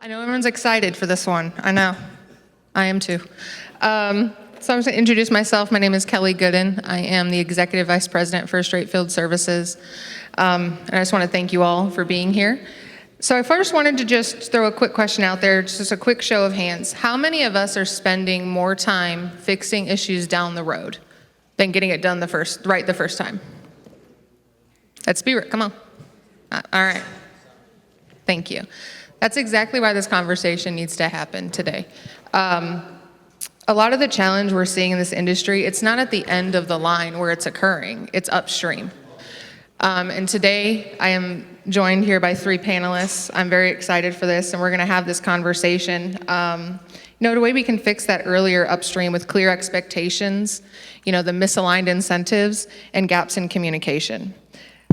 I know everyone's excited for this one. I know. I am too. So I'm going to introduce myself. My name is Kelly Gooden. I am the Executive Vice President for Straight Field Services. And I just want to thank you all for being here. So I first wanted to just throw a quick question out there, just a quick show of hands. How many of us are spending more time fixing issues down the road than getting it done the first time? Let's be real. Come on. All right. Thank you. That's exactly why this conversation needs to happen today. A lot of the challenge we're seeing in this industry, it's not at the end of the line where it's occurring, it's upstream. And today I am joined here by three panelists. I'm very excited for this, and we're gonna have this conversation. The way we can fix that earlier upstream with clear expectations, the misaligned incentives and gaps in communication.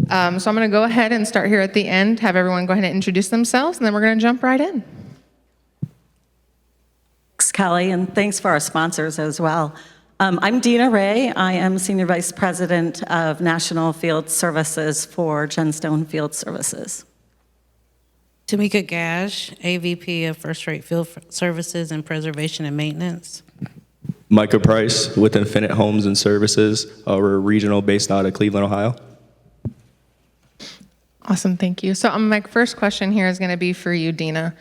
So I'm going to go ahead and start here at the end, have everyone go ahead and introduce themselves, and then we're going to jump right in. Thanks, Kelly, and thanks for our sponsors as well. I'm Dina Ray. I am Senior Vice President of National Field Services for Genstone Field Services. Tamika Gash, AVP of First Rate Field Services and Preservation and Maintenance. Micah Price with Infinite Homes and Services. We're regional based out of Cleveland, Ohio. Awesome, thank you. So my first question here is going to be for you, Dina.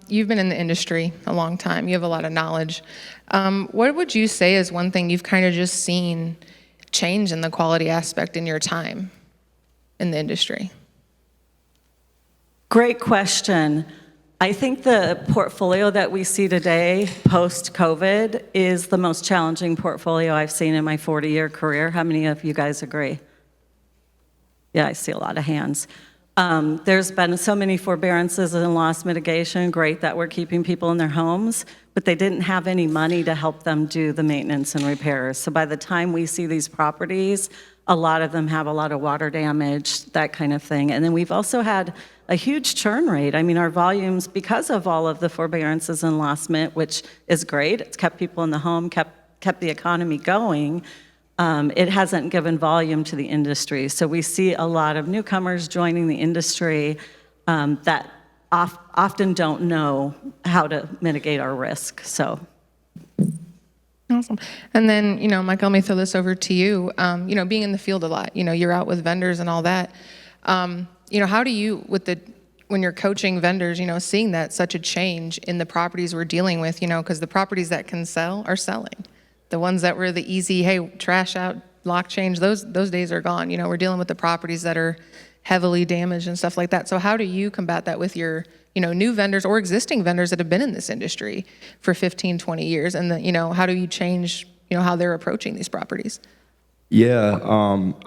You've been in the industry a long time. You have a lot of knowledge. What would you say is one thing you've kind of just seen change in the quality aspect in your time in the industry? Great question. I think the portfolio that we see today, post-COVID, is the most challenging portfolio I've seen in my 40-year career. How many of you guys agree? Yeah, I see a lot of hands. There's been so many forbearances and loss mitigation. Great that we're keeping people in their homes, but they didn't have any money to help them do the maintenance and repairs. So by the time we see these properties, a lot of them have a lot of water damage, that kind of thing. And then we've also had a huge churn rate. I mean, our volumes, because of all of the forbearances and loss mit, which is great, it's kept people in the home, kept the economy going. It hasn't given volume to the industry. So we see a lot of newcomers joining the industry that often don't know how to mitigate our risk. So. Awesome. And then, Michael, let me throw this over to you. Being in the field a lot, you're out with vendors and all that. How do you, when you're coaching vendors, seeing that such a change in the properties we're dealing with, because the properties that can sell are selling. The ones that were the easy, hey, trash out, lock change, those days are gone. We're dealing with the properties that are heavily damaged and stuff like that. So how do you combat that with your, new vendors or existing vendors that have been in this industry for 15, 20 years? And then, how do you change, how they're approaching these properties? Yeah,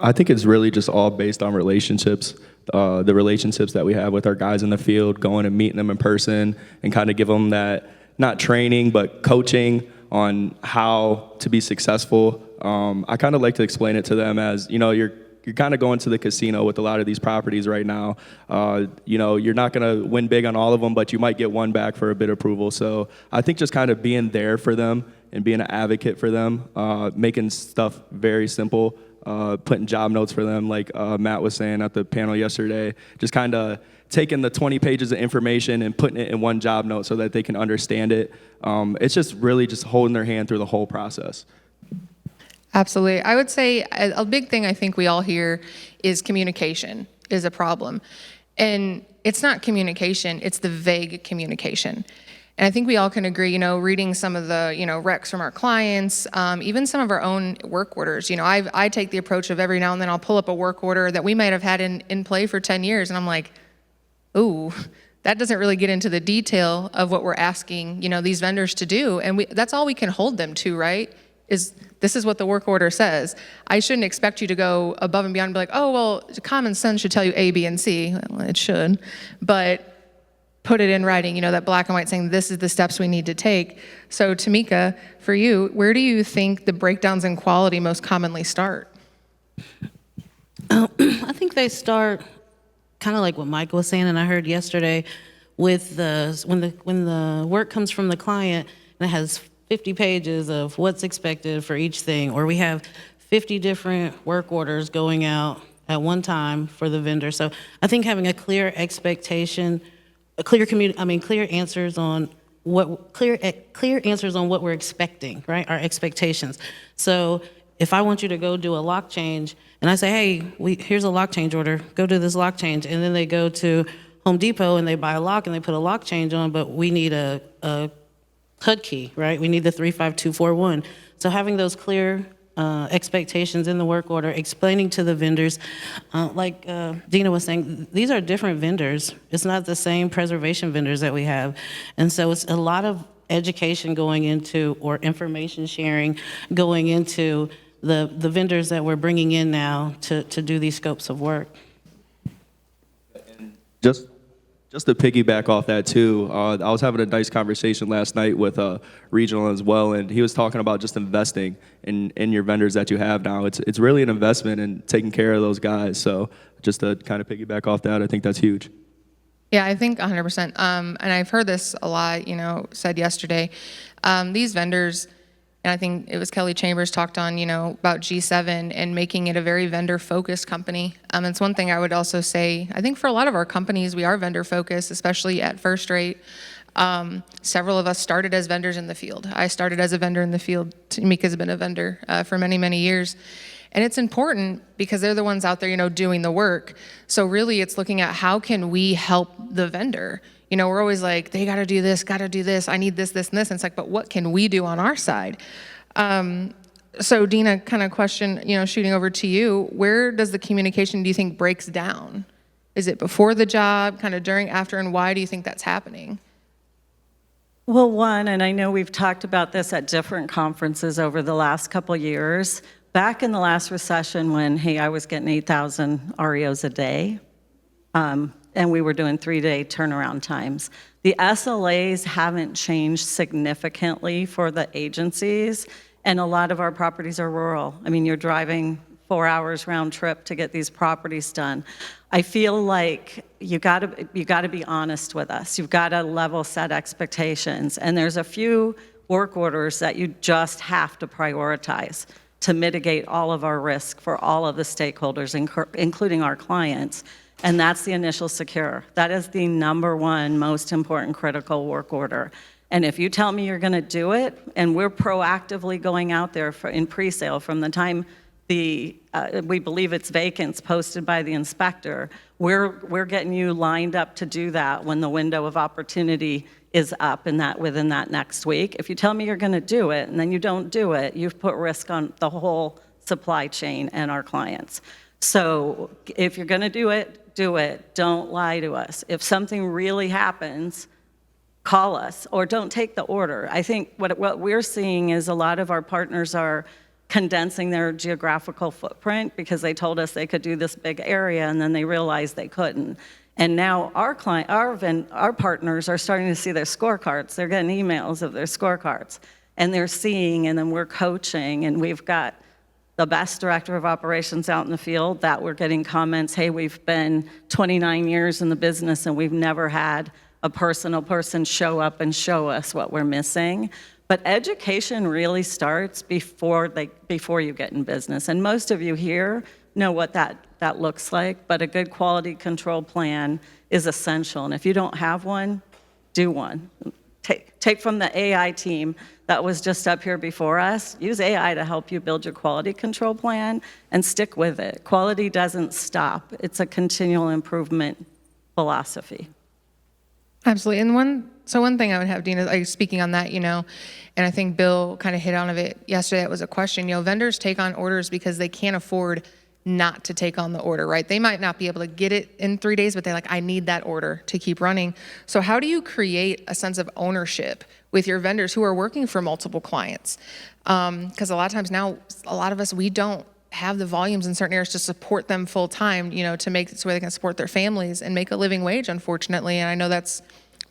I think it's really just all based on relationships. The relationships that we have with our guys in the field, going and meeting them in person and kind of give them that, not training, but coaching on how to be successful. I kind of like to explain it to them as, you're kind of going to the casino with a lot of these properties right now. You're not going to win big on all of them, but you might get one back for a bid approval. So I think just kind of being there for them and being an advocate for them, making stuff very simple, putting job notes for them, like Matt was saying at the panel yesterday, just kind of taking the 20 pages of information and putting it in one job note so that they can understand it. It's just really just holding their hand through the whole process. Absolutely. I would say a big thing I think we all hear is communication is a problem. And it's not communication, it's the vague communication. And I think we all can agree, reading some of the, recs from our clients, even some of our own work orders. I take the approach of every now and then I'll pull up a work order that we might have had in play for 10 years. And I'm like, ooh, that doesn't really get into the detail of what we're asking, these vendors to do. And that's all we can hold them to, right? This is what the work order says. I shouldn't expect you to go above and beyond and be like, oh, well, common sense should tell you A, B, and C. Well, it should, but put it in writing, that black and white saying this is the steps we need to take. So Tamika, for you, where do you think the breakdowns in quality most commonly start? I think they start kind of like what Michael was saying, and I heard yesterday with when the work comes from the client and it has 50 pages of what's expected for each thing, or we have 50 different work orders going out at one time for the vendor. So I think having a clear expectation clear answers on clear answers on what we're expecting, right? Our expectations. So if I want you to go do a lock change, and I say, hey, here's a lock change order, go do this lock change, and then they go to Home Depot and they buy a lock and they put a lock change on, but we need a HUD key, right? We need the 35241. So having those clear expectations in the work order, explaining to the vendors, like Dina was saying, these are different vendors. It's not the same preservation vendors that we have. And so it's a lot of education going into, or information sharing going into the vendors that we're bringing in now to do these scopes of work. Just to piggyback off that too, I was having a nice conversation last night with a regional as well, and he was talking about just investing in your vendors that you have now. It's really an investment in taking care of those guys. So just to kind of piggyback off that, I think that's huge. Yeah, I think 100%. And I've heard this a lot, said yesterday. These vendors, and I think it was Kelly Chambers talked on, about G7 and making it a very vendor-focused company. It's one thing I would also say, I think for a lot of our companies, we are vendor-focused, especially at First Rate. Several of us started as vendors in the field. I started as a vendor in the field. Tamika's been a vendor for many, many years. And it's important because they're the ones out there, doing the work. So really it's looking at how can we help the vendor? We're always like, they got to do this, I need this, this, and this. And it's like, but what can we do on our side? So Dina, kind of question, shooting over to you, where does the communication, do you think, breaks down? Is it before the job, kind of during, after, and why do you think that's happening? Well, one, and I know we've talked about this at different conferences over the last couple years, back in the last recession when, hey, I was getting 8,000 REOs a day, and we were doing 3-day turnaround times. The SLAs haven't changed significantly for the agencies, and a lot of our properties are rural. I mean, you're driving 4 hours round trip to get these properties done. I feel like you gotta be honest with us. You've gotta level set expectations, and there's a few work orders that you just have to prioritize to mitigate all of our risk for all of the stakeholders, including our clients. And that's the initial secure. That is the number one most important critical work order. And if you tell me you're gonna do it, and we're proactively going out there in pre-sale from the time we believe it's vacants posted by the inspector, we're getting you lined up to do that when the window of opportunity is up within that next week. If you tell me you're gonna do it and then you don't do it, you've put risk on the whole supply chain and our clients. So if you're gonna do it, do it. Don't lie to us. If something really happens, call us, or don't take the order. I think what we're seeing is a lot of our partners are condensing their geographical footprint because they told us they could do this big area and then they realized they couldn't. And now our partners are starting to see their scorecards. They're getting emails of their scorecards, and they're seeing, and then we're coaching, and we've got the best director of operations out in the field that we're getting comments, hey, we've been 29 years in the business and we've never had a personal person show up and show us what we're missing. But education really starts before you get in business. And most of you here know what that looks like, but a good quality control plan is essential. And if you don't have one, do one. Take from the AI team that was just up here before us. Use AI to help you build your quality control plan and stick with it. Quality doesn't stop. It's a continual improvement philosophy. Absolutely. And one thing I would have, Dina, like speaking on that, and I think Bill kind of hit on it yesterday. That was a question. Vendors take on orders because they can't afford not to take on the order, right? They might not be able to get it in 3 days, but they're like, I need that order to keep running. So how do you create a sense of ownership with your vendors who are working for multiple clients? Because a lot of times now, a lot of us, we don't have the volumes in certain areas to support them full time, to make it so they can support their families and make a living wage, unfortunately. And I know that's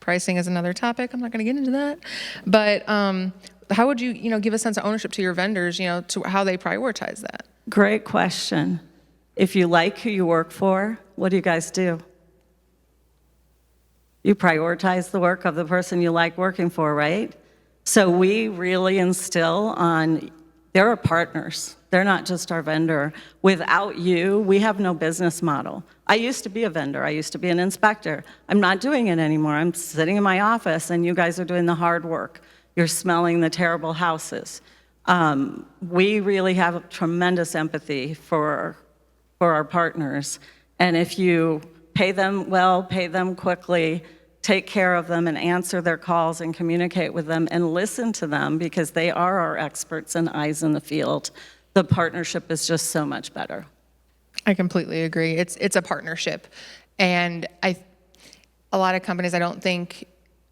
pricing is another topic. I'm not going to get into that. But how would you, give a sense of ownership to your vendors, to how they prioritize that? Great question. If you like who you work for, what do you guys do? You prioritize the work of the person you like working for, right? So we really instill on They're our partners. They're not just our vendor. Without you, we have no business model. I used to be a vendor. I used to be an inspector. I'm not doing it anymore. I'm sitting in my office, and you guys are doing the hard work. You're smelling the terrible houses. We really have tremendous empathy for our partners. And if you pay them well, pay them quickly, take care of them and answer their calls and communicate with them and listen to them, because they are our experts and eyes in the field, the partnership is just so much better. I completely agree. It's a partnership. And a lot of companies, I don't think,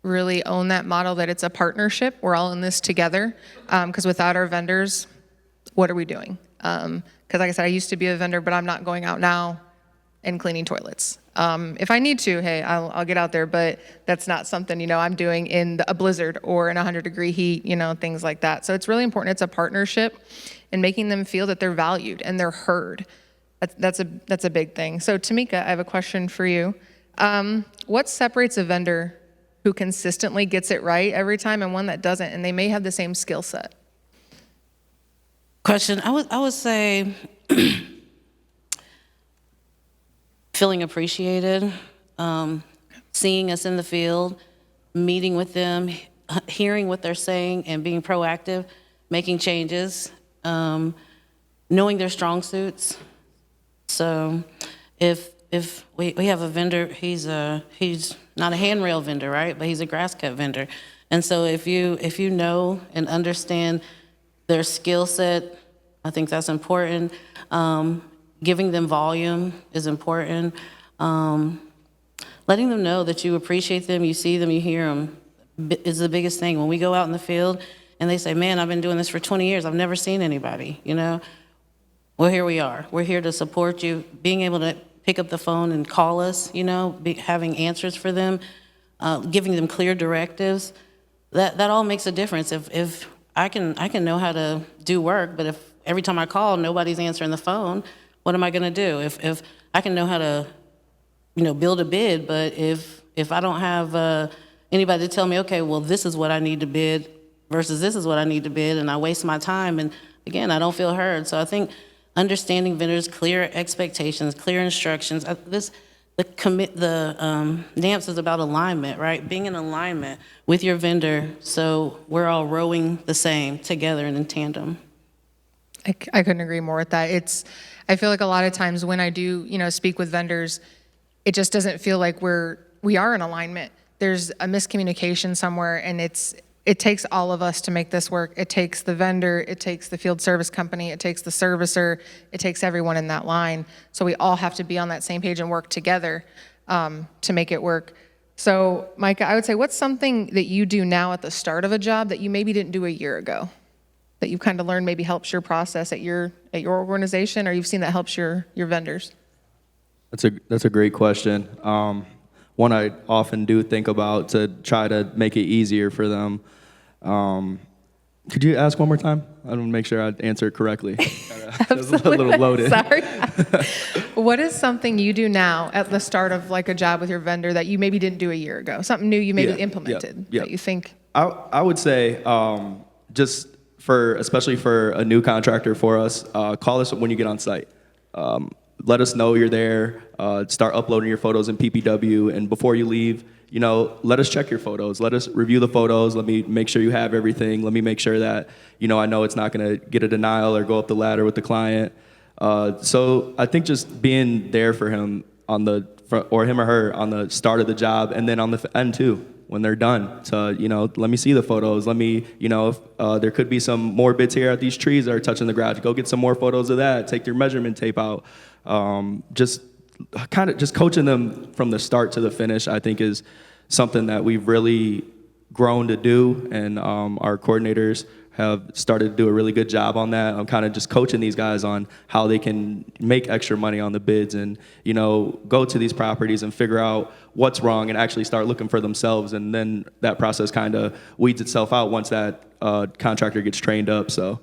really own that model, that it's a partnership. We're all in this together. Because without our vendors, what are we doing? Because like I said, I used to be a vendor, but I'm not going out now and cleaning toilets. If I need to, hey, I'll get out there, but that's not something, I'm doing in a blizzard or in 100-degree heat, things like that. So it's really important. It's a partnership, and making them feel that they're valued and they're heard. That's a big thing. So Tamika, I have a question for you. What separates a vendor who consistently gets it right every time and one that doesn't, and they may have the same skill set? Question, I would say feeling appreciated, seeing us in the field, meeting with them, hearing what they're saying and being proactive, making changes, knowing their strong suits. So if we have a vendor, he's not a handrail vendor, right? But he's a grass cut vendor. And so if you know and understand their skill set, I think that's important. Giving them volume is important. Letting them know that you appreciate them, you see them, you hear them is the biggest thing. When we go out in the field and they say, man, I've been doing this for 20 years, I've never seen anybody, Well, here we are. We're here to support you. Being able to pick up the phone and call us, having answers for them, giving them clear directives, that all makes a difference. If I can know how to do work, but if every time I call, nobody's answering the phone, what am I going to do? If I can know how to, build a bid, but if I don't have anybody to tell me, okay, well, this is what I need to bid versus this is what I need to bid, and I waste my time, and again, I don't feel heard. So I think understanding vendors, clear expectations, clear instructions. The NAMFS is about alignment, right? Being in alignment with your vendor, so we're all rowing the same together and in tandem. I couldn't agree more with that. I feel like a lot of times when I do, speak with vendors, it just doesn't feel like we are in alignment. There's a miscommunication somewhere, and it takes all of us to make this work. It takes the vendor, it takes the field service company, it takes the servicer, it takes everyone in that line. So we all have to be on that same page and work together to make it work. So Micah, I would say, what's something that you do now at the start of a job that you maybe didn't do a year ago, that you've kind of learned maybe helps your process at your organization, or you've seen that helps your vendors? That's a great question. One I often do think about to try to make it easier for them. Could you ask one more time? I want to make sure I answer it correctly. It was a little loaded. Sorry. What is something you do now at the start of like a job with your vendor that you maybe didn't do a year ago? Something new you maybe implemented that you think? I would say especially for a new contractor for us, call us when you get on site. Let us know you're there. Start uploading your photos in PPW, and before you leave, let us check your photos. Let us review the photos. Let me make sure you have everything. Let me make sure that I know it's not going to get a denial or go up the ladder with the client. So I think just being there for him on the front, or him or her on the start of the job, and then on the end too, when they're done, to let me see the photos. Let me if there could be some more bits here at these trees that are touching the garage. Go get some more photos of that. Take your measurement tape out. Just coaching them from the start to the finish, I think, is something that we've really grown to do, and our coordinators have started to do a really good job on that. I'm kind of just coaching these guys on how they can make extra money on the bids, and go to these properties and figure out what's wrong and actually start looking for themselves, and then that process kind of weeds itself out once that contractor gets trained up. So.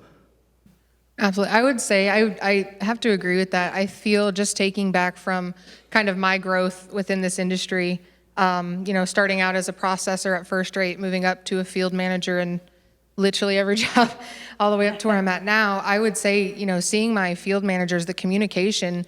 Absolutely. I would say I have to agree with that. I feel, just taking back from kind of my growth within this industry, starting out as a processor at First Rate, moving up to a field manager and literally every job all the way up to where I'm at now, I would say, seeing my field managers, the communication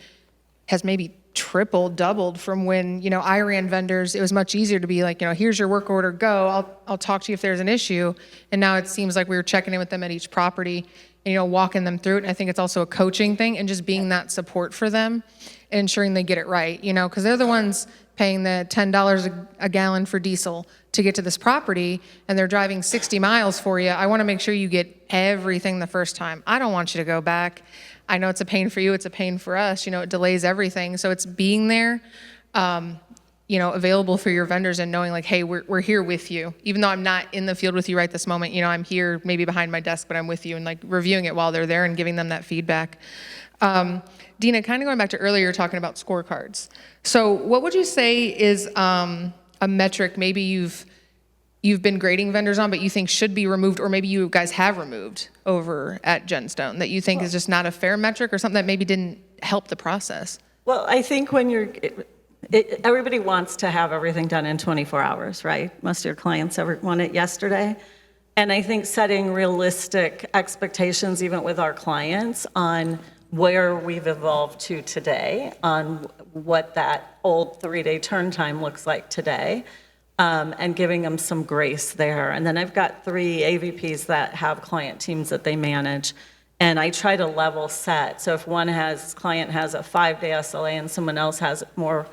has maybe tripled, doubled from when, I ran vendors. It was much easier to be like, here's your work order, go. I'll talk to you if there's an issue. And now it seems like we were checking in with them at each property and, walking them through it. And I think it's also a coaching thing and just being that support for them and ensuring they get it right, because they're the ones paying the $10 a gallon for diesel to get to this property, and they're driving 60 miles for you. I want to make sure you get everything the first time. I don't want you to go back. I know it's a pain for you, it's a pain for us, it delays everything. So it's being there, available for your vendors and knowing like, hey, we're here with you. Even though I'm not in the field with you right this moment, I'm here maybe behind my desk, but I'm with you and like reviewing it while they're there and giving them that feedback. Dina, kind of going back to earlier talking about scorecards. So what would you say is a metric maybe you've been grading vendors on, but you think should be removed, or maybe you guys have removed over at Genstone that you think is just not a fair metric or something that maybe didn't help the process? Well, I think when everybody wants to have everything done in 24 hours, right? Most of your clients want it yesterday. And I think setting realistic expectations, even with our clients, on where we've evolved to today, on what that old 3-day turn time looks like today, and giving them some grace there. And then I've got 3 AVPs that have client teams that they manage, and I try to level set. So if client has a 5-day SLA and someone else has more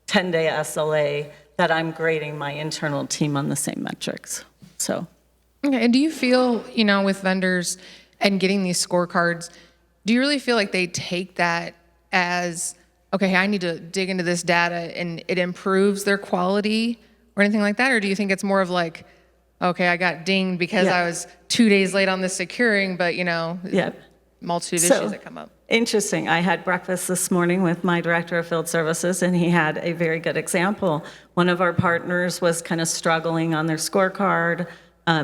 10-day SLA, that I'm grading my internal team on the same metrics. So. Okay, and do you feel, with vendors and getting these scorecards, do you really feel like they take that as, okay, I need to dig into this data and it improves their quality or anything like that? Or do you think it's more of like, okay, I got dinged because I was 2 days late on this securing, but, multitude of issues that come up? Interesting. I had breakfast this morning with my director of field services, and he had a very good example. One of our partners was kind of struggling on their scorecard.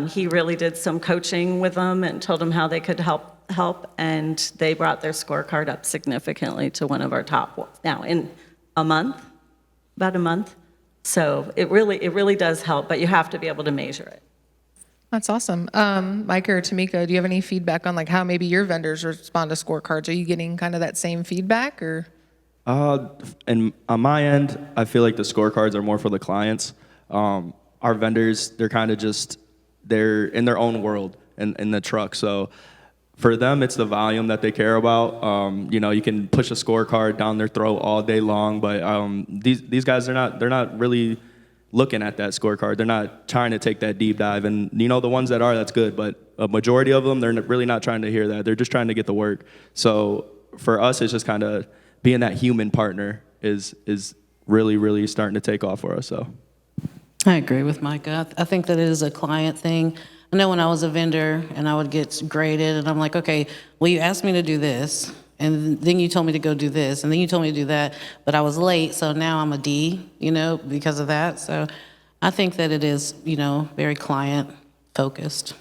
He really did some coaching with them and told them how they could help, and they brought their scorecard up significantly to one of our top now in about a month. So it really does help, but you have to be able to measure it. That's awesome. Micah or Tamika, do you have any feedback on like how maybe your vendors respond to scorecards? Are you getting kind of that same feedback or? And on my end, I feel like the scorecards are more for the clients. Our vendors, they're kind of they're in their own world in the truck. So for them, it's the volume that they care about. You can push a scorecard down their throat all day long, but these guys, they're not really looking at that scorecard. They're not trying to take that deep dive. And the ones that are, that's good, but a majority of them, they're really not trying to hear that. They're just trying to get the work. So for us, it's just kind of being that human partner is really, really starting to take off for us. So I agree with Micah. I think that it is a client thing. I know when I was a vendor and I would get graded and I'm like, okay, well, you asked me to do this, and then you told me to go do this, and then you told me to do that, but I was late, so now I'm a D, because of that. So I think that it is, very client focused.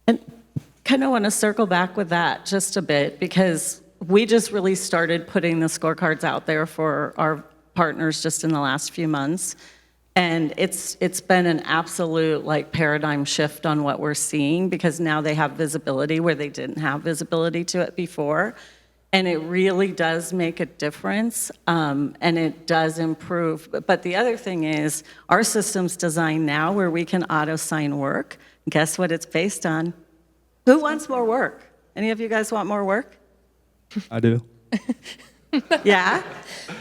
And kind of want to circle back with that just a bit, because we just really started putting the scorecards out there for our partners just in the last few months. And it's been an absolute paradigm shift on what we're seeing, because now they have visibility where they didn't have visibility to it before. And it really does make a difference, and it does improve. But the other thing is, our system's designed now where we can auto-sign work. Guess what it's based on? Who wants more work? Any of you guys want more work? I do. Yeah?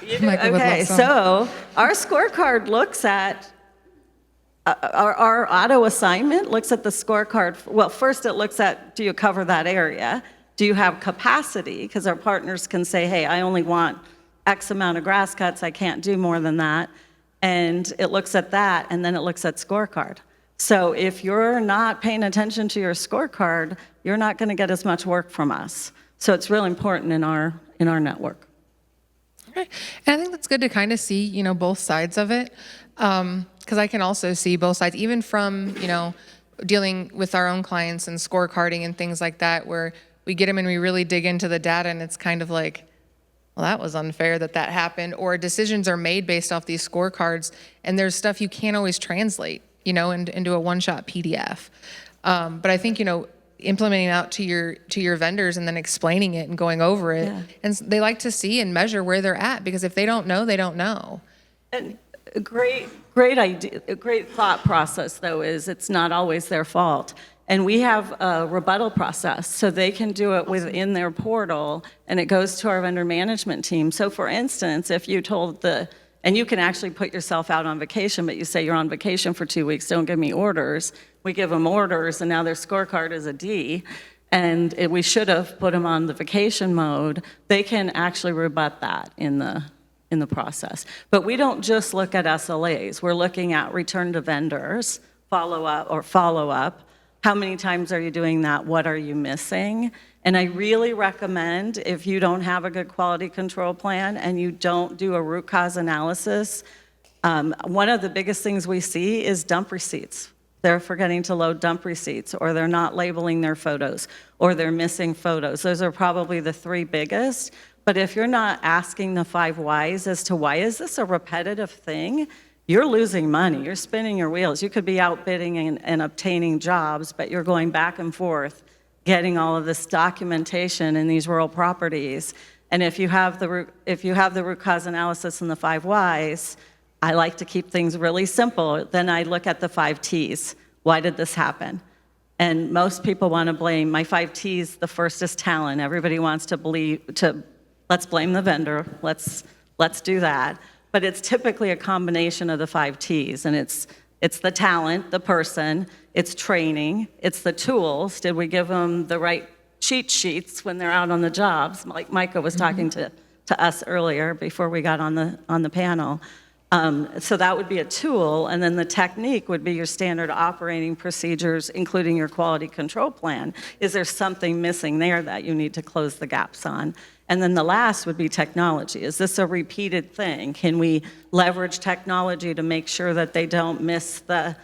You do? Okay, so our scorecard looks at, our auto assignment looks at the scorecard. Well, first it looks at, do you cover that area? Do you have capacity? Because our partners can say, hey, I only want X amount of grass cuts. I can't do more than that. And it looks at that, and then it looks at scorecard. So if you're not paying attention to your scorecard, you're not going to get as much work from us. So it's really important in our network. Okay. And I think that's good to kind of see, both sides of it. Because I can also see both sides, even from, dealing with our own clients and scorecarding and things like that, where we get them and we really dig into the data and it's kind of like, well, that was unfair that happened. Or decisions are made based off these scorecards, and there's stuff you can't always translate, into a one-shot PDF. But I think, implementing out to your vendors and then explaining it and going over it. Yeah. And they like to see and measure where they're at, because if they don't know, they don't know. And a great idea, a great thought process, though, is it's not always their fault. And we have a rebuttal process, so they can do it within their portal, and it goes to our vendor management team. So for instance, if you told and you can actually put yourself out on vacation, but you say you're on vacation for 2 weeks, don't give me orders. We give them orders, and now their scorecard is a D, and we should have put them on the vacation mode. They can actually rebut that in the process. But we don't just look at SLAs. We're looking at return to vendors, follow up. How many times are you doing that? What are you missing? And I really recommend, if you don't have a good quality control plan and you don't do a root cause analysis, one of the biggest things we see is dump receipts. They're forgetting to load dump receipts, or they're not labeling their photos, or they're missing photos. Those are probably the 3 biggest. But if you're not asking the 5 whys as to why is this a repetitive thing, you're losing money. You're spinning your wheels. You could be outbidding and obtaining jobs, but you're going back and forth, getting all of this documentation in these rural properties. And if you have the root cause analysis and the 5 whys, I like to keep things really simple. Then I look at the 5 T's. Why did this happen? And most people want to blame my 5 T's. The first is talent. Everybody wants to let's blame the vendor. Let's do that. But it's typically a combination of the 5 T's, and it's the talent, the person, it's training, it's the tools. Did we give them the right cheat sheets when they're out on the jobs? Like Micah was talking to us earlier before we got on the panel. So that would be a tool, and then the technique would be your standard operating procedures, including your quality control plan. Is there something missing there that you need to close the gaps on? And then the last would be technology. Is this a repeated thing? Can we leverage technology to make sure that they don't miss the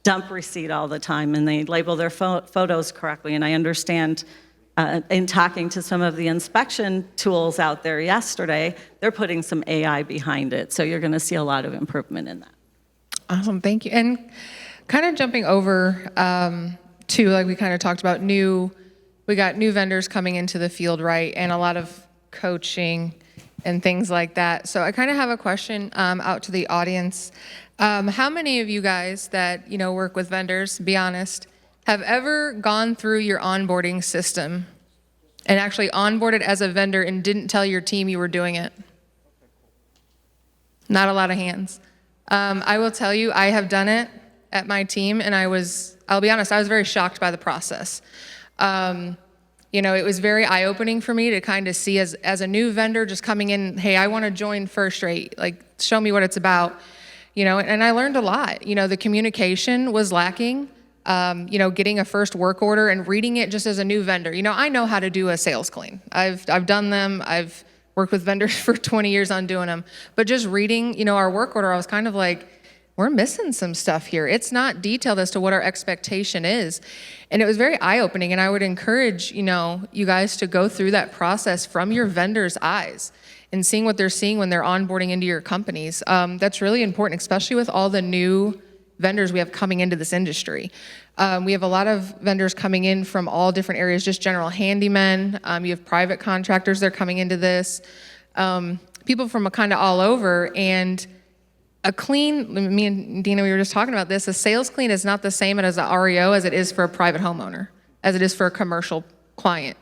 dump receipt all the time and they label their photos correctly? And I understand in talking to some of the inspection tools out there yesterday, they're putting some AI behind it. So you're going to see a lot of improvement in that. Awesome, thank you. And kind of jumping over to, like we kind of talked about, we got new vendors coming into the field, right? And a lot of coaching and things like that. So I kind of have a question out to the audience. How many of you guys that, work with vendors, be honest, have ever gone through your onboarding system and actually onboarded as a vendor and didn't tell your team you were doing it? Not a lot of hands. I will tell you, I have done it at my team, and I'll be honest, I was very shocked by the process. It was very eye-opening for me to kind of see as a new vendor just coming in, hey, I want to join First Rate, like, show me what it's about, and I learned a lot. The communication was lacking, getting a first work order and reading it just as a new vendor. I know how to do a sales clean. I've done them. I've worked with vendors for 20 years on doing them. But just reading, our work order, I was kind of like, we're missing some stuff here. It's not detailed as to what our expectation is. And it was very eye-opening, and I would encourage, you guys to go through that process from your vendor's eyes and seeing what they're seeing when they're onboarding into your companies. That's really important, especially with all the new vendors we have coming into this industry. We have a lot of vendors coming in from all different areas, just general handymen. You have private contractors that are coming into this. People from kind of all over, and a clean, me and Dina, we were just talking about this, a sales clean is not the same as an REO as it is for a private homeowner, as it is for a commercial client.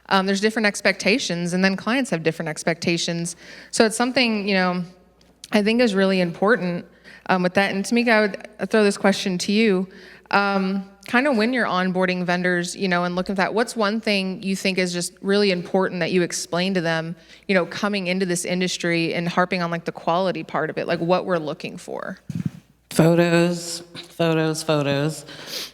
There's different expectations, and then clients have different expectations. So it's something, I think is really important with that. And Tamika, I would throw this question to you. Kind of when you're onboarding vendors, and looking at that, what's one thing you think is just really important that you explain to them, coming into this industry and harping on like the quality part of it, like what we're looking for? Photos,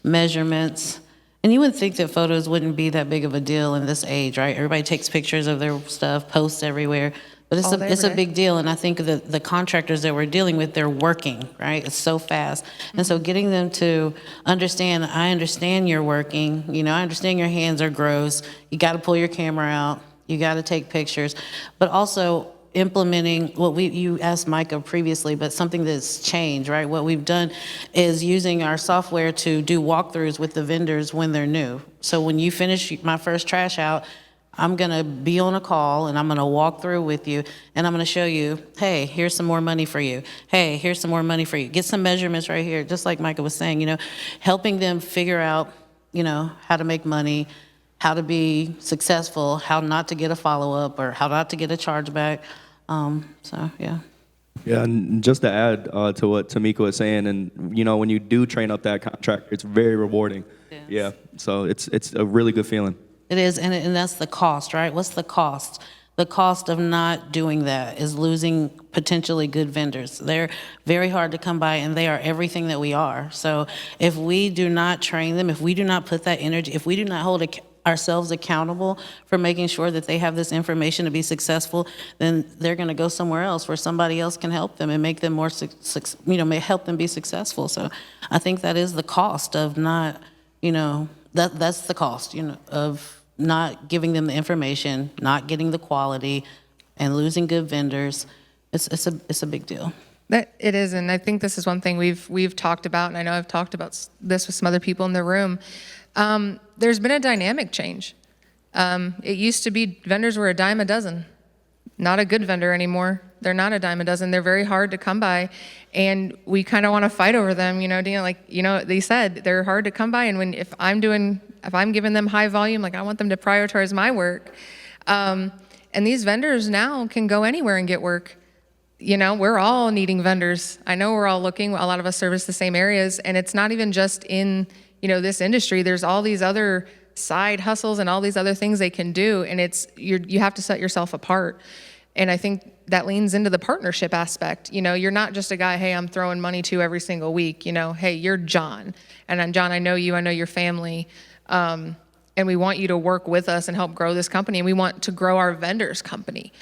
measurements. And you would think that photos wouldn't be that big of a deal in this age, right? Everybody takes pictures of their stuff, posts everywhere. But it's a big deal, and I think the contractors that we're dealing with, they're working, right? It's so fast. And so getting them to understand, I understand you're working, I understand your hands are gross, you got to pull your camera out, you got to take pictures. But also, implementing what you asked Micah previously, but something that's changed, right? What we've done is using our software to do walkthroughs with the vendors when they're new. So when you finish my first trash out, I'm gonna be on a call and I'm gonna walk through with you and I'm gonna show you, hey, here's some more money for you. Hey, here's some more money for you. Get some measurements right here, just like Micah was saying, helping them figure out, how to make money, how to be successful, how not to get a follow-up or how not to get a chargeback. Yeah. Yeah, and just to add to what Tamika was saying, and when you do train up that contractor, it's very rewarding. Yes. Yeah, so it's a really good feeling. It is, and that's the cost, right? What's the cost? The cost of not doing that is losing potentially good vendors. They're very hard to come by, and they are everything that we are. So if we do not train them, if we do not put that energy, if we do not hold ourselves accountable for making sure that they have this information to be successful, then they're going to go somewhere else where somebody else can help them and make them more, may help them be successful. So I think that is the cost of not, that's the cost, of not giving them the information, not getting the quality, and losing good vendors. It's a big deal. That it is, and I think this is one thing we've talked about, and I know I've talked about this with some other people in the room. There's been a dynamic change. It used to be vendors were a dime a dozen. Not a good vendor anymore. They're not a dime a dozen. They're very hard to come by, and we kind of want to fight over them. They said they're hard to come by, and if I'm giving them high volume, I want them to prioritize my work. And these vendors now can go anywhere and get work. We're all needing vendors. I know we're all looking. A lot of us service the same areas, and it's not even just in this industry. There's all these other side hustles and all these other things they can do, and you have to set yourself apart. And I think that leans into the partnership aspect. You're not just a guy, hey, I'm throwing money to every single week. Hey, you're John, and I'm John, I know you, I know your family, and we want you to work with us and help grow this company, and we want to grow our vendors' company.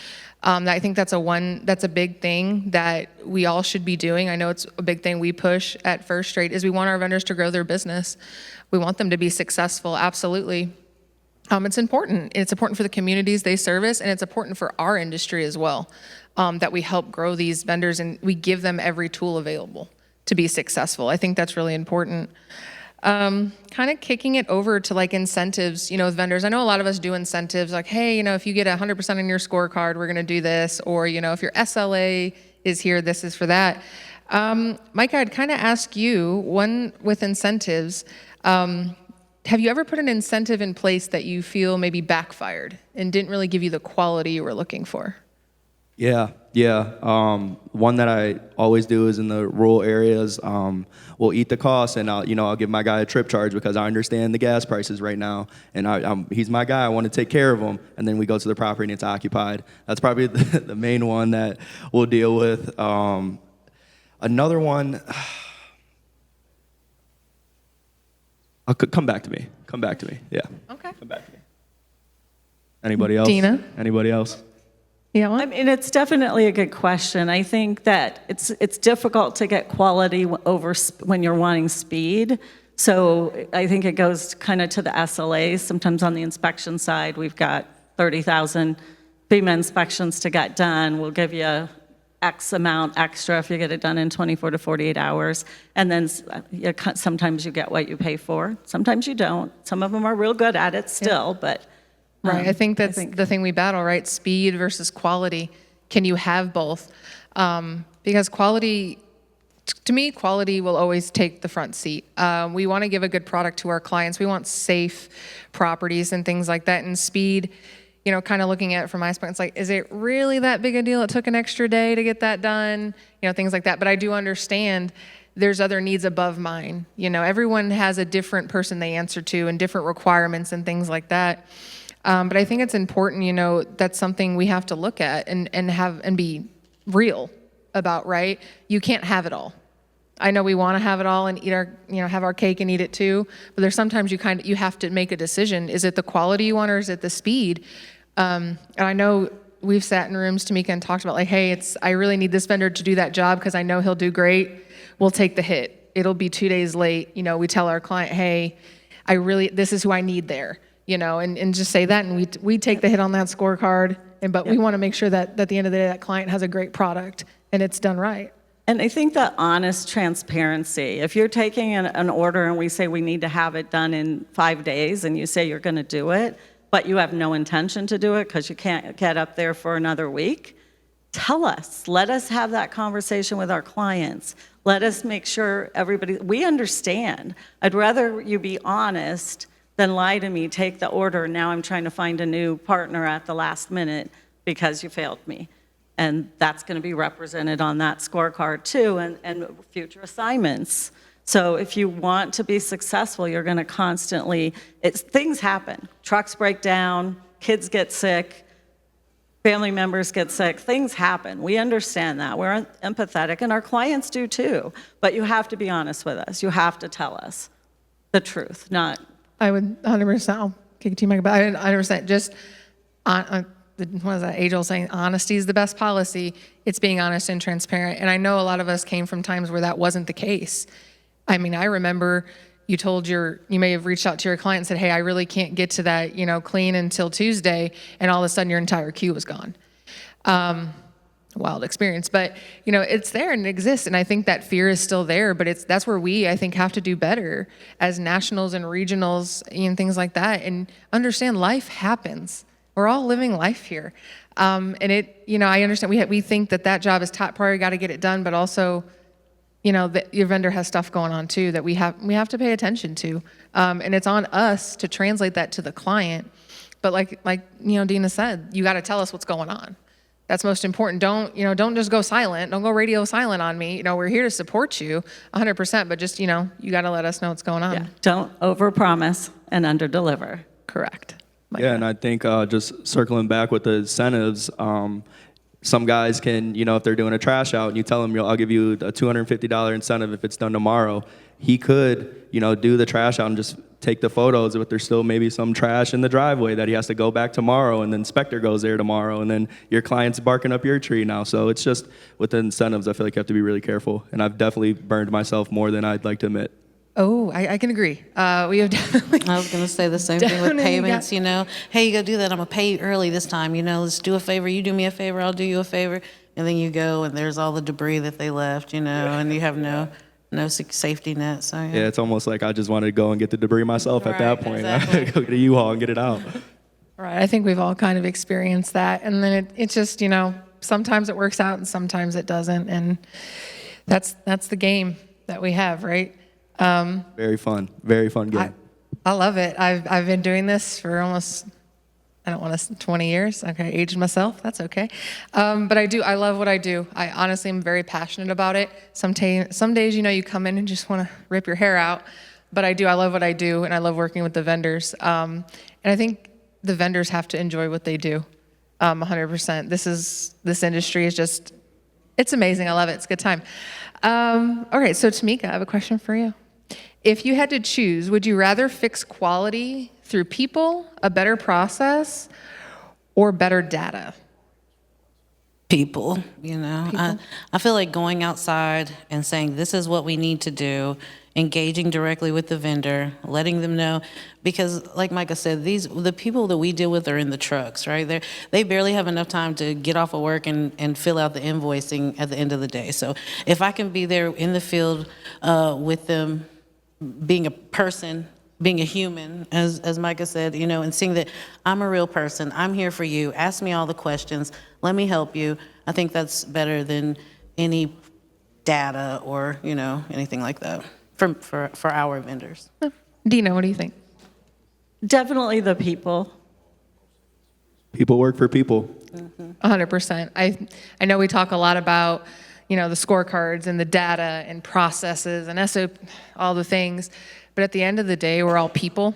I think that's a big thing that we all should be doing. I know it's a big thing we push at First Rate is we want our vendors to grow their business. We want them to be successful, absolutely. It's important. It's important for the communities they service, and it's important for our industry as well, that we help grow these vendors and we give them every tool available to be successful. I think that's really important. Kind of kicking it over to incentives, with vendors. I know a lot of us do incentives hey, if you get 100% on your scorecard, we're going to do this. Or, if your SLA is here, this is for that. Mike, I'd kind of ask you, one with incentives, have you ever put an incentive in place that you feel maybe backfired and didn't really give you the quality you were looking for? Yeah. One that I always do is in the rural areas. We'll eat the cost, and I'll give my guy a trip charge because I understand the gas prices right now, and he's my guy. I want to take care of him, and then we go to the property and it's occupied. That's probably the main one that we'll deal with. Another one. Come back to me. Yeah. Okay. Come back to me. Anybody else? Dina? Anybody else? Yeah. I mean, it's definitely a good question. I think that it's difficult to get quality over when you're wanting speed. So I think it goes kind of to the SLAs. Sometimes on the inspection side, we've got 30,000 FEMA inspections to get done. We'll give you X amount extra if you get it done in 24 to 48 hours. And then sometimes you get what you pay for. Sometimes you don't. Some of them are real good at it still, but... Right. I think that's the thing we battle, right? Speed versus quality. Can you have both? Because quality, to me, quality will always take the front seat. We want to give a good product to our clients. We want safe properties and things like that. And speed, kind of looking at it from my aspect, it's is it really that big a deal? It took an extra day to get that done, things like that. But I do understand there's other needs above mine. Everyone has a different person they answer to and different requirements and things like that. But I think it's important, that's something we have to look at and be real about, right? You can't have it all. I know we want to have it all and eat have our cake and eat it too, but there's sometimes you have to make a decision. Is it the quality you want or is it the speed? And I know we've sat in rooms, Tamika, and talked about hey, I really need this vendor to do that job because I know he'll do great. We'll take the hit. It'll be 2 days late. We tell our client, hey, this is who I need there. And just say that, and we take the hit on that scorecard, But we want to make sure that at the end of the day, that client has a great product and it's done right. And I think the honest transparency, if you're taking an order and we say we need to have it done in 5 days and you say you're going to do it, but you have no intention to do it because you can't get up there for another week, tell us. Let us have that conversation with our clients. Let us make sure we understand. I'd rather you be honest than lie to me, take the order, now I'm trying to find a new partner at the last minute because you failed me. And that's going to be represented on that scorecard too, and future assignments. So if you want to be successful, you're going to constantly, things happen. Trucks break down, kids get sick, family members get sick, things happen. We understand that. We're empathetic, and our clients do too. But you have to be honest with us. You have to tell us the truth, not. I would 100%, I'll kick it to you, Mike, but I 100% just, what is that age-old saying, honesty is the best policy. It's being honest and transparent. And I know a lot of us came from times where that wasn't the case. I mean, I remember you may have reached out to your client and said, hey, I really can't get to that, clean until Tuesday, and all of a sudden your entire queue was gone. Wild experience, but it's there and it exists, and I think that fear is still there, but that's where I think have to do better as nationals and regionals and things like that, and understand life happens. We're all living life here, and I understand we think that job is top priority, got to get it done, but also that your vendor has stuff going on too that we have to pay attention to, and it's on us to translate that to the client. But like Dina said, you got to tell us what's going on. That's most important. Don't just go silent. Don't go radio silent on me. We're here to support you 100%, but just, you got to let us know what's going on. Yeah. Don't overpromise and underdeliver. Correct. Yeah, and I think just circling back with the incentives, some guys can, if they're doing a trash out and you tell them, I'll give you a $250 incentive if it's done tomorrow. He could, do the trash out and just take the photos, but there's still maybe some trash in the driveway that he has to go back tomorrow, and the inspector goes there tomorrow, and then your client's barking up your tree now. So it's just with the incentives, I feel like you have to be really careful. And I've definitely burned myself more than I'd like to admit. Oh, I can agree. We have definitely. I was going to say the same thing with Definitely payments, Hey, you got to do that. I'm going to pay you early this time. Let's do a favor. You do me a favor. I'll do you a favor. And then you go, and there's all the debris that they left, and you have no safety net. So, Yeah, it's almost like I just wanted to go and get the debris myself at that point. Exactly. Go get a U-Haul and get it out. Right. I think we've all kind of experienced that. And then it's just, sometimes it works out and sometimes it doesn't. And that's the game that we have, right? Very fun game. I love it. I've been doing this for almost, I don't want to, 20 years. Okay, aged myself. That's okay. But I love what I do. I honestly am very passionate about it. Some days, you come in and just want to rip your hair out. But I love what I do, and I love working with the vendors. And I think the vendors have to enjoy what they do, 100%. This industry is just, it's amazing. I love it. It's a good time. All right, so Tamika, I have a question for you. If you had to choose, would you rather fix quality through people, a better process, or better data? People. I feel like going outside and saying, this is what we need to do, engaging directly with the vendor, letting them know, because like Micah said, the people that we deal with are in the trucks, right? They barely have enough time to get off of work and fill out the invoicing at the end of the day. So if I can be there in the field with them, being a person, being a human, as Micah said, and seeing that I'm a real person, I'm here for you, ask me all the questions, let me help you. I think that's better than any data or, anything like that for our vendors. Dina, what do you think? Definitely the people. People work for people. 100%. I know we talk a lot about, the scorecards and the data and processes and SOP, all the things. But at the end of the day, we're all people.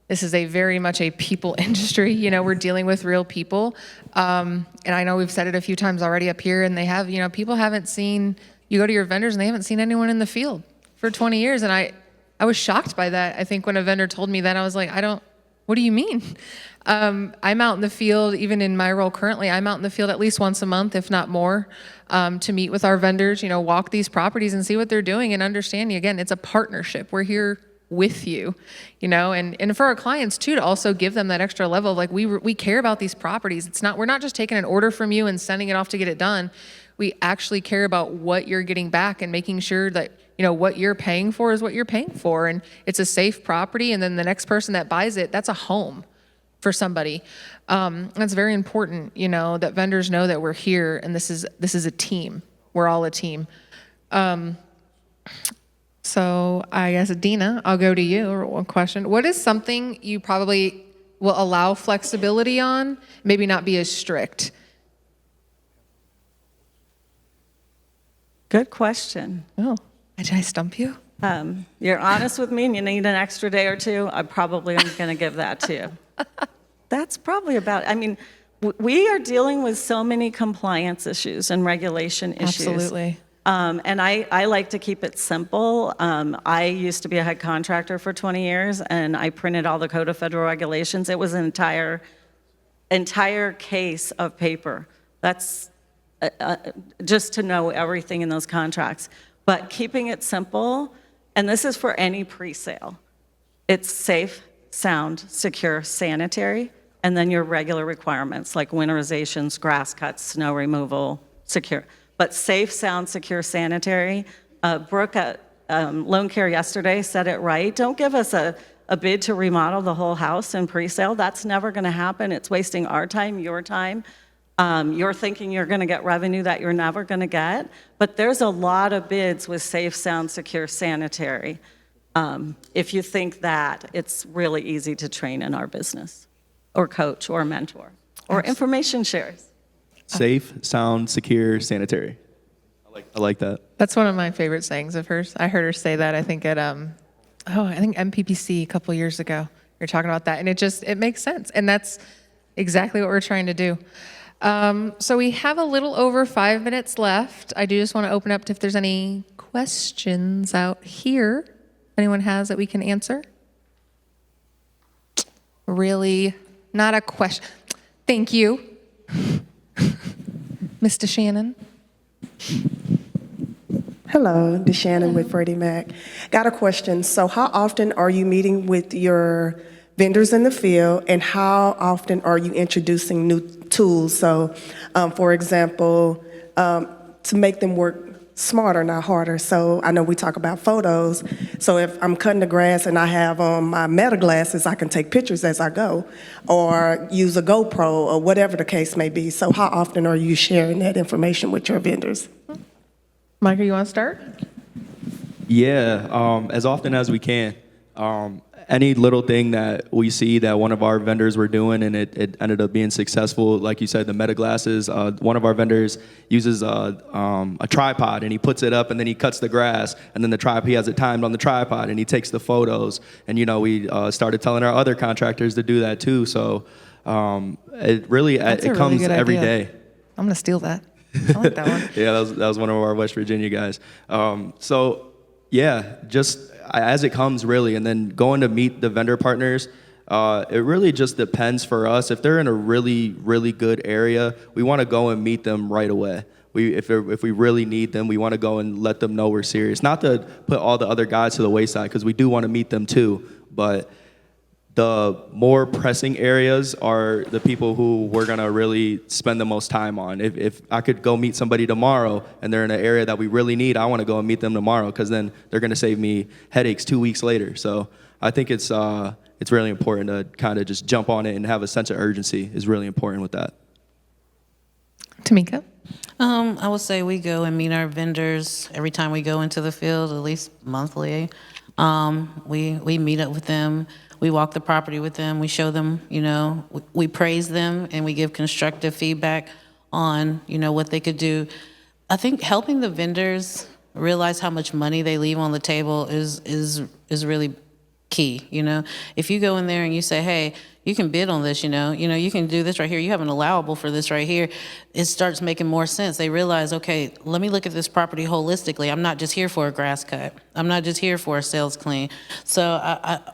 This is very much a people industry. We're dealing with real people. And I know we've said it a few times already up here, and they have, people haven't seen, you go to your vendors and they haven't seen anyone in the field for 20 years. And I was shocked by that. I think when a vendor told me that, I was like, what do you mean? I'm out in the field, even in my role currently, I'm out in the field at least once a month, if not more, to meet with our vendors, walk these properties and see what they're doing and understanding. Again, it's a partnership. We're here with you, and for our clients too, to also give them that extra level of like, we care about these properties. We're not just taking an order from you and sending it off to get it done. We actually care about what you're getting back and making sure that, what you're paying for is what you're paying for. And it's a safe property. And then the next person that buys it, that's a home for somebody. That's very important, that vendors know that we're here and this is a team. We're all a team. So I guess, Dina, I'll go to you. Or one question. What is something you probably will allow flexibility on, maybe not be as strict? Good question. Oh, did I stump you? You're honest with me and you need an extra day or two, I probably am going to give that to you. That's probably we are dealing with so many compliance issues and regulation issues. Absolutely. And I like to keep it simple. I used to be a head contractor for 20 years, and I printed all the Code of Federal Regulations. It was an entire case of paper. That's just to know everything in those contracts. But keeping it simple, and this is for any pre-sale, it's safe, sound, secure, sanitary, and then your regular requirements like winterizations, grass cuts, snow removal, secure. But safe, sound, secure, sanitary. Brooke at Loan Care yesterday said it right. Don't give us a bid to remodel the whole house in pre-sale. That's never going to happen. It's wasting our time, your time. You're thinking you're going to get revenue that you're never going to get. But there's a lot of bids with safe, sound, secure, sanitary. If you think that, it's really easy to train in our business or coach or mentor or information shares. Safe, sound, secure, sanitary. I like that. That's one of my favorite sayings of hers. I heard her say that, I think at MPPC a couple years ago. We were talking about that, and it makes sense. And that's exactly what we're trying to do. So we have a little over 5 minutes left. I do just want to open up to if there's any questions out here. Anyone has that we can answer? Really, not a question. Thank you. Mr. Shannon. Hello, DeShannon with Freddie Mac. Got a question. So how often are you meeting with your vendors in the field, and how often are you introducing new tools? So, for example, to make them work smarter, not harder. So I know we talk about photos. So if I'm cutting the grass and I have on my meta glasses, I can take pictures as I go, or use a GoPro, or whatever the case may be. So how often are you sharing that information with your vendors? Micah, you want to start? Yeah, as often as we can. Any little thing that we see that one of our vendors were doing and it ended up being successful, like you said, the meta glasses, one of our vendors uses a tripod and he puts it up and then he cuts the grass and then he has it timed on the tripod and he takes the photos. And, we started telling our other contractors to do that too. So it really, it comes every day. I'm going to steal that. I like that one. Yeah, that was one of our West Virginia guys. Yeah, just as it comes, really, and then going to meet the vendor partners, it really just depends for us. If they're in a really, really good area, we want to go and meet them right away. If we really need them, we want to go and let them know we're serious. Not to put all the other guys to the wayside, because we do want to meet them too, but the more pressing areas are the people who we're going to really spend the most time on. If I could go meet somebody tomorrow and they're in an area that we really need, I want to go and meet them tomorrow, because then they're going to save me headaches 2 weeks later. So I think it's really important to kind of just jump on it and have a sense of urgency is really important with that. Tamika? I would say we go and meet our vendors every time we go into the field, at least monthly. We meet up with them. We walk the property with them. We show them, we praise them and we give constructive feedback on, what they could do. I think helping the vendors realize how much money they leave on the table is really key. If you go in there and you say, hey, you can bid on this, you can do this right here. You have an allowable for this right here. It starts making more sense. They realize, okay, let me look at this property holistically. I'm not just here for a grass cut. I'm not just here for a sales clean. So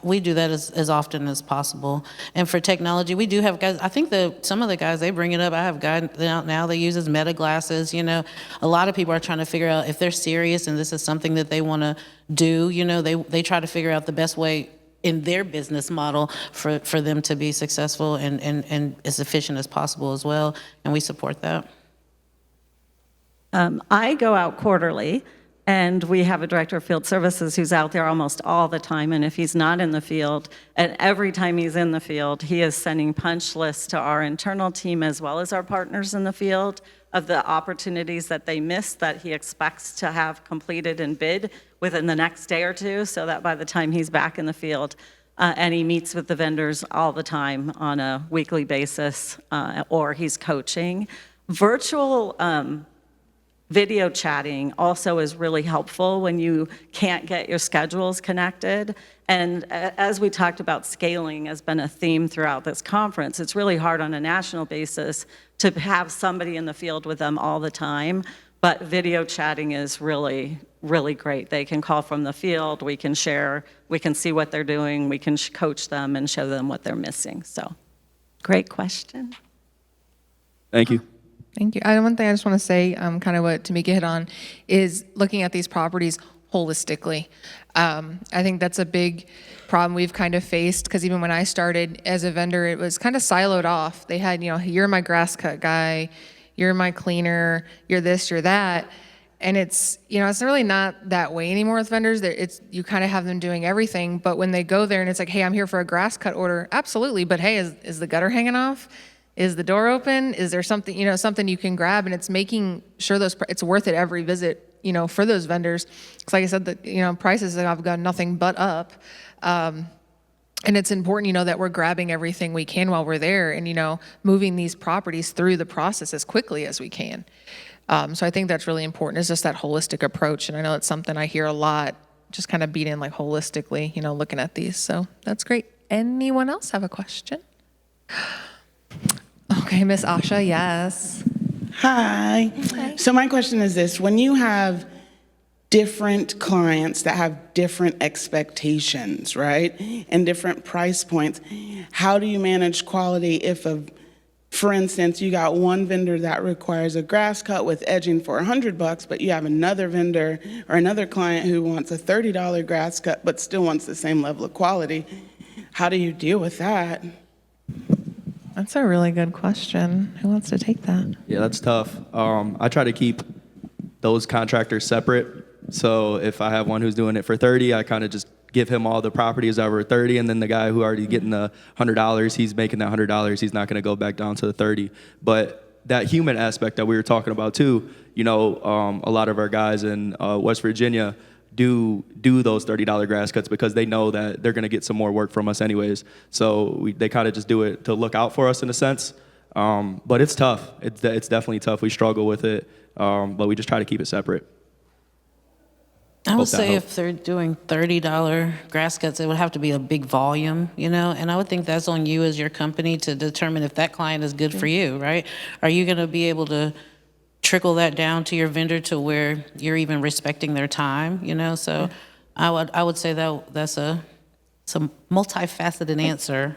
we do that as often as possible. And for technology, we do have guys, I think some of the guys, they bring it up. I have guys now that uses meta glasses, A lot of people are trying to figure out if they're serious and this is something that they want to do, they try to figure out the best way in their business model for them to be successful and as efficient as possible as well, and we support that. I go out quarterly, and we have a director of field services who's out there almost all the time, and if he's not in the field, and every time he's in the field, he is sending punch lists to our internal team as well as our partners in the field of the opportunities that they missed that he expects to have completed and bid within the next day or two, so that by the time he's back in the field, and he meets with the vendors all the time on a weekly basis, or he's coaching. Virtual video chatting also is really helpful when you can't get your schedules connected. And as we talked about, scaling has been a theme throughout this conference. It's really hard on a national basis to have somebody in the field with them all the time, but video chatting is really, really great. They can call from the field, we can share, we can see what they're doing, we can coach them and show them what they're missing. So, great question. Thank you. Thank you. One thing I just want to say, kind of what Tamika hit on, is looking at these properties holistically. I think that's a big problem we've kind of faced, because even when I started as a vendor, it was kind of siloed off. They had, you're my grass cut guy, you're my cleaner, you're this, you're that. And it's, it's really not that way anymore with vendors. You kind of have them doing everything, but when they go there and it's like, hey, I'm here for a grass cut order, absolutely, but hey, is the gutter hanging off? Is the door open? Is there something, something you can grab? And it's making sure it's worth it every visit, for those vendors. Because like I said, prices have gone nothing but up. And it's important, that we're grabbing everything we can while we're there and, moving these properties through the process as quickly as we can. So I think that's really important. It's just that holistic approach. And I know it's something I hear a lot, just kind of beat in like holistically, looking at these. So that's great. Anyone else have a question? Okay, Miss Asha, yes. Hi. So my question is this: when you have different clients that have different expectations, right, and different price points, how do you manage quality if, for instance, you got one vendor that requires a grass cut with edging for $100, but you have another vendor or another client who wants a $30 grass cut but still wants the same level of quality? How do you deal with that? That's a really good question. Who wants to take that? Yeah, that's tough. I try to keep those contractors separate. So if I have one who's doing it for 30, I kind of just give him all the properties over 30, and then the guy who already getting the $100, he's making that $100. He's not going to go back down to the 30. But that human aspect that we were talking about too, a lot of our guys in West Virginia do those $30 grass cuts because they know that they're going to get some more work from us anyways. So they kind of just do it to look out for us in a sense. But it's tough. It's definitely tough. We struggle with it, but we just try to keep it separate. I would say if they're doing $30 grass cuts, it would have to be a big volume, and I would think that's on you as your company to determine if that client is good for you, right? Are you going to be able to trickle that down to your vendor to where you're even respecting their time, So I would say that's a multifaceted answer,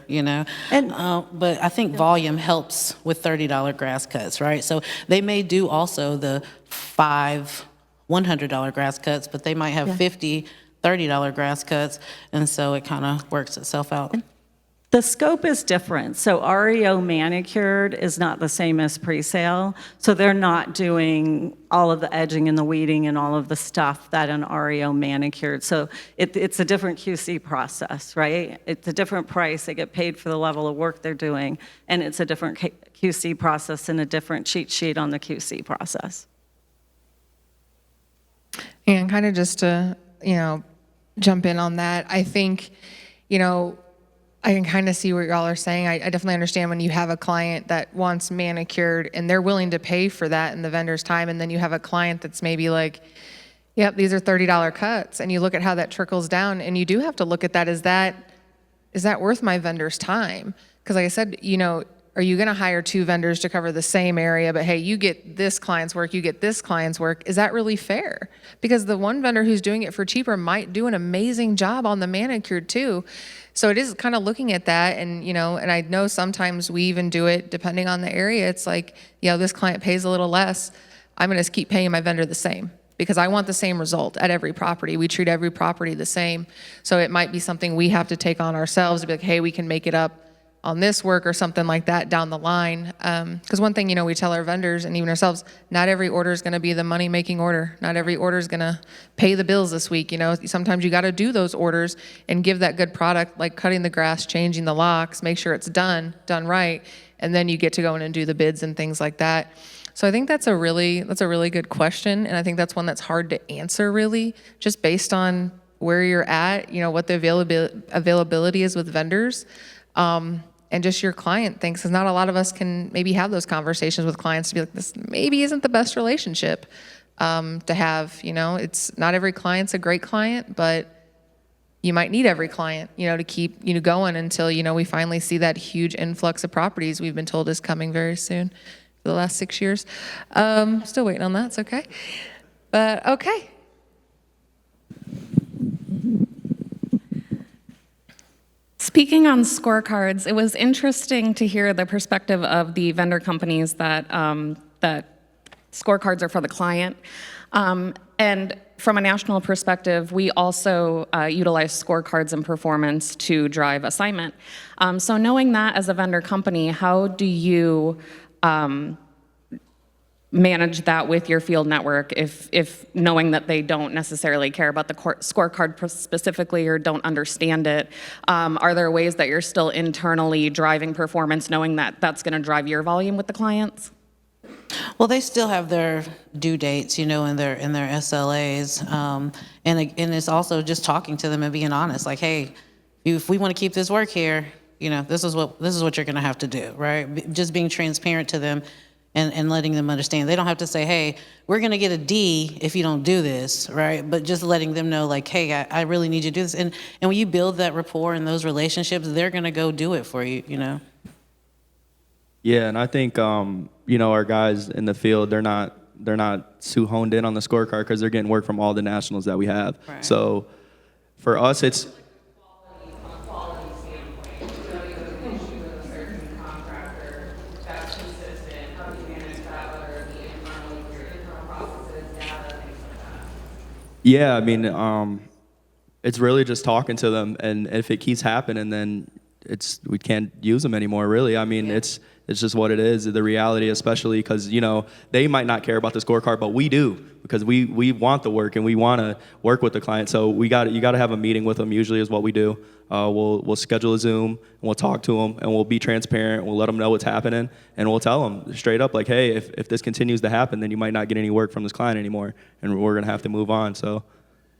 And but I think volume helps with $30 grass cuts, right? So they may do also the 5 $100 grass cuts, but they might have 50 $30 grass cuts, and so it kind of works itself out. the scope is different. So REO manicured is not the same as pre-sale. So they're not doing all of the edging and the weeding and all of the stuff that an REO manicured. So it's a different QC process, right? It's a different price. They get paid for the level of work they're doing. And it's a different QC process and a different cheat sheet on the QC process. And kind of just to, jump in on that, I think, I can kind of see what y'all are saying. I definitely understand when you have a client that wants manicured and they're willing to pay for that in the vendor's time, and then you have a client that's maybe like, yep, these are $30 cuts, and you look at how that trickles down, and you do have to look at that. Is that worth my vendor's time? Because like I said, are you going to hire 2 vendors to cover the same area, but hey, you get this client's work, you get this client's work? Is that really fair? Because the one vendor who's doing it for cheaper might do an amazing job on the manicure too. So it is kind of looking at that, and and I know sometimes we even do it depending on the area. It's like, this client pays a little less. I'm going to keep paying my vendor the same because I want the same result at every property. We treat every property the same. So it might be something we have to take on ourselves to be like, hey, we can make it up on this work or something like that down the line. Because one thing, we tell our vendors and even ourselves, not every order is going to be the money-making order. Not every order is going to pay the bills this week. Sometimes you got to do those orders and give that good product, like cutting the grass, changing the locks, make sure it's done right, and then you get to go in and do the bids and things like that. So I think that's a really good question, and I think that's one that's hard to answer really, just based on where you're at, what the availability is with vendors. And just your client thinks, because not a lot of us can maybe have those conversations with clients to be like, this maybe isn't the best relationship to have. It's not every client's a great client, but you might need every client, to keep going until we finally see that huge influx of properties we've been told is coming very soon for the last 6 years. Still waiting on that. It's okay, but okay. Speaking on scorecards, it was interesting to hear the perspective of the vendor companies that scorecards are for the client. And from a national perspective, we also utilize scorecards and performance to drive assignment. So knowing that as a vendor company, how do you manage that with your field network if knowing that they don't necessarily care about the scorecard specifically or don't understand it? Are there ways that you're still internally driving performance knowing that that's going to drive your volume with the clients? Well, they still have their due dates, in their SLAs, and it's also just talking to them and being honest, like, hey, if we want to keep this work here, this is what you're going to have to do, right? Just being transparent to them. And letting them understand. They don't have to say, hey, we're going to get a D if you don't do this, right? But just letting them know, like, hey, I really need you to do this. And when you build that rapport and those relationships, they're going to go do it for you, Yeah, and I think our guys in the field, they're not too honed in on the scorecard because they're getting work from all the nationals that we have. Right. So for us, it's yeah, I mean, it's really just talking to them, and if it keeps happening, then we can't use them anymore. Really, I mean, it's just what it is. The reality, especially because they might not care about the scorecard, but we do because we want the work and we want to work with the client. So you got to have a meeting with them. Usually, is what we do. We'll schedule a Zoom and we'll talk to them and we'll be transparent. We'll let them know what's happening and we'll tell them straight up like, hey, if this continues to happen, then you might not get any work from this client anymore, and we're gonna have to move on. So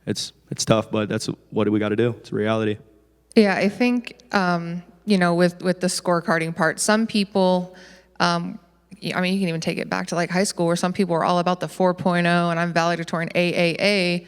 it's tough, but that's what we got to do. It's a reality. Yeah, I think with the scorecarding part, some people. You can even take it back to like high school where some people were all about the 4.0 and I'm valedictorian AAA.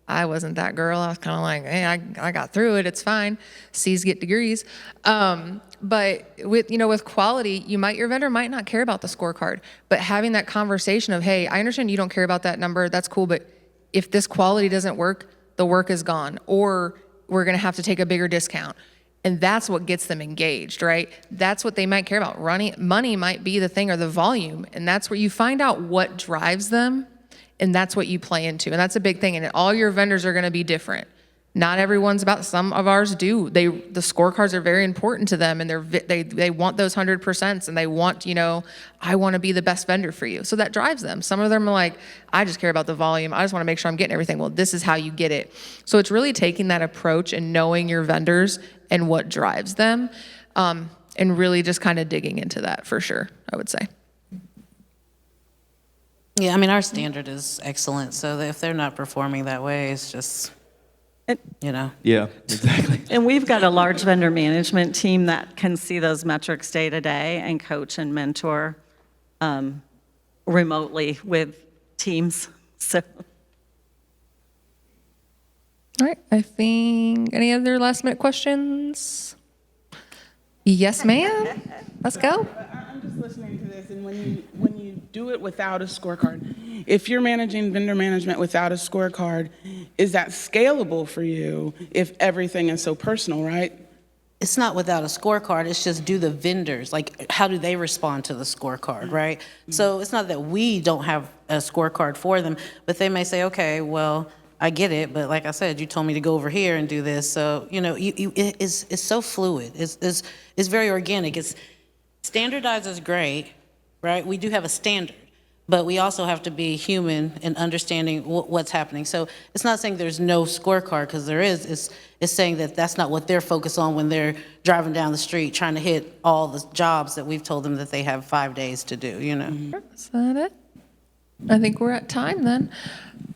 I wasn't that girl. I was kind of like, hey, I got through it. It's fine. C's get degrees. But with quality, your vendor might not care about the scorecard, but having that conversation of, hey, I understand you don't care about that number. That's cool. But if this quality doesn't work, the work is gone, or we're going to have to take a bigger discount. And that's what gets them engaged, right? That's what they might care about. Money might be the thing, or the volume. And that's where you find out what drives them. And that's what you play into. And that's a big thing. And all your vendors are going to be different. Not everyone's about, some of ours do. The scorecards are very important to them, and they want those 100%, and they want, I want to be the best vendor for you. So that drives them. Some of them are like, I just care about the volume. I just want to make sure I'm getting everything. Well, this is how you get it. So it's really taking that approach and knowing your vendors and what drives them, and really just kind of digging into that for sure, I would say. Yeah, I mean, our standard is excellent, so if they're not performing that way, it's just, Yeah, exactly. And we've got a large vendor management team that can see those metrics day to day and coach and mentor remotely with teams. So, All right, I think, any other last minute questions? Yes, ma'am. Let's go. I'm just listening to this, and when you do it without a scorecard, if you're managing vendor management without a scorecard, is that scalable for you if everything is so personal, right? It's not without a scorecard, it's just do the vendors, like how do they respond to the scorecard, right? So it's not that we don't have a scorecard for them, but they may say, okay, well, I get it, but like I said, you told me to go over here and do this. So, it's so fluid. It's very organic. Standardized is great, right? We do have a standard, but we also have to be human and understanding what's happening. So it's not saying there's no scorecard, because there is. It's saying that that's not what they're focused on when they're driving down the street trying to hit all the jobs that we've told them that they have 5 days to do, Is that it? I think we're at time then.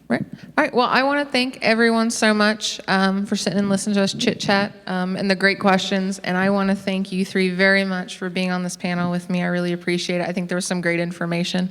Right. All right. Well, I want to thank everyone so much for sitting and listening to us chit chat and the great questions. And I want to thank you three very much for being on this panel with me. I really appreciate it. I think there was some great information.